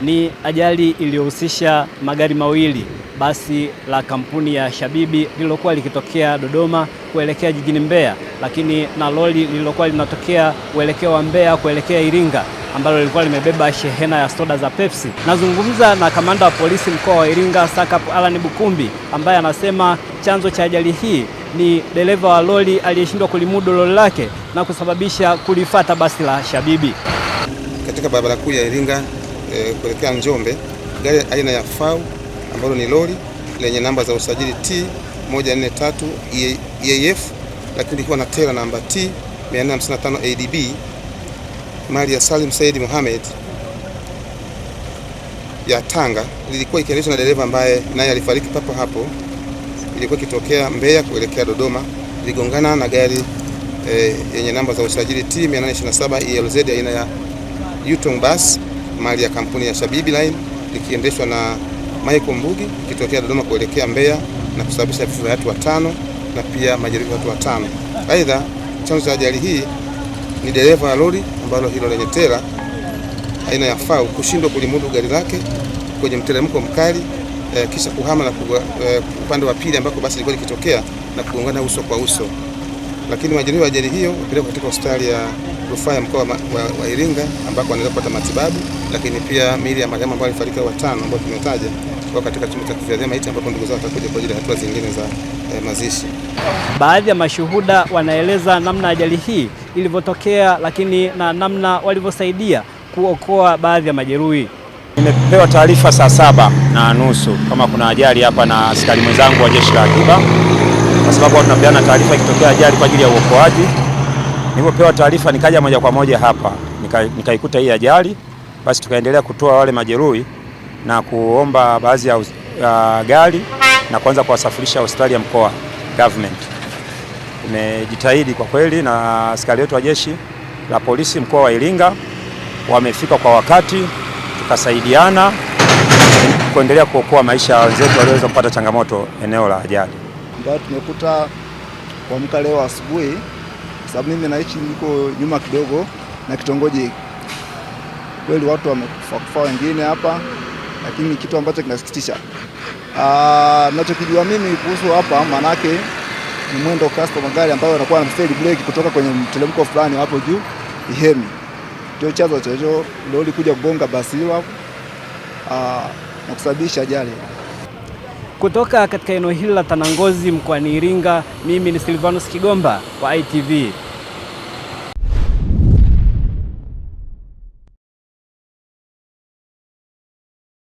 Ni ajali iliyohusisha magari mawili, basi la kampuni ya Shabibi lililokuwa likitokea Dodoma kuelekea jijini Mbeya, lakini na lori lililokuwa linatokea uelekeo wa Mbeya kuelekea Iringa, ambalo lilikuwa limebeba shehena ya soda za Pepsi. Nazungumza na kamanda wa polisi mkoa wa Iringa SACP Alan Bukumbi, ambaye anasema chanzo cha ajali hii ni dereva wa lori aliyeshindwa kulimudu lori lake na kusababisha kulifuata basi la Shabibi. Katika barabara kuu ya Iringa kuelekea Njombe, gari aina ya FAU ambalo ni lori lenye namba za usajili T143 EAF, lakini likiwa na tela namba T455 ADB mali ya Salim Said Mohamed ya Tanga, lilikuwa ikiendeshwa na dereva ambaye naye alifariki papo hapo. Ilikuwa ikitokea Mbeya kuelekea Dodoma, ligongana na gari yenye namba za usajili T827 ELZ aina ya Yutong Bus mali ya kampuni ya Shabibi Line, likiendeshwa na Michael Mbugi ikitokea Dodoma kuelekea Mbeya na kusababisha vifo vya watu watano na pia majeruhi watu watano. Aidha, chanzo cha ajali hii ni dereva wa lori ambalo hilo lenye tela aina ya FAU kushindwa kulimudu gari lake kwenye mteremko mkali, kisha kuhama na upande wa pili ambako basi lilikuwa likitokea na kugongana uso kwa uso. Lakini majeruhi wa ajali hiyo wapelekwa katika hospitali ya rufaa ya mkoa wa Iringa ambako wanaendelea kupata matibabu, lakini pia miili ya marehemu ambao alifariki watano ambao tumetaja kwa katika chumba cha kuhifadhia maiti ambapo ndugu zao watakuja kwa ajili ya hatua zingine za mazishi. Baadhi ya mashuhuda wanaeleza namna ajali hii ilivyotokea, lakini na namna walivyosaidia kuokoa baadhi ya majeruhi. Nimepewa taarifa saa 7:30 kama kuna ajali hapa na askari mwenzangu wa jeshi la akiba, kwa sababu tunapeana taarifa ikitokea ajali kwa ajili ya uokoaji. Nilipopewa taarifa nikaja moja kwa moja hapa nikaikuta hii ajali, basi tukaendelea kutoa wale majeruhi na kuomba baadhi ya gari na kuanza kuwasafirisha hospitali ya mkoa government. Tumejitahidi kwa kweli, na askari wetu wa jeshi la polisi mkoa wa Iringa wamefika kwa wakati, tukasaidiana kuendelea kuokoa maisha ya wenzetu walioweza kupata changamoto eneo la ajali. Ndio tumekuta kuamka leo asubuhi, sababu mimi naishi niko nyuma kidogo na kitongoji. Kweli watu wamekufa wengine hapa, lakini kitu ambacho kinasikitisha, ninachokijua mimi kuhusu hapa, manake ni mwendo kasi wa magari ambayo yanakuwa na fail brake kutoka kwenye mteremko fulani hapo juu Ihemi. Ndio chanzo cha hiyo lori kuja kugonga basi hilo na kusababisha ajali. Kutoka katika eneo hili la Tanangozi mkoani Iringa, mimi ni Silvanus Kigomba wa ITV.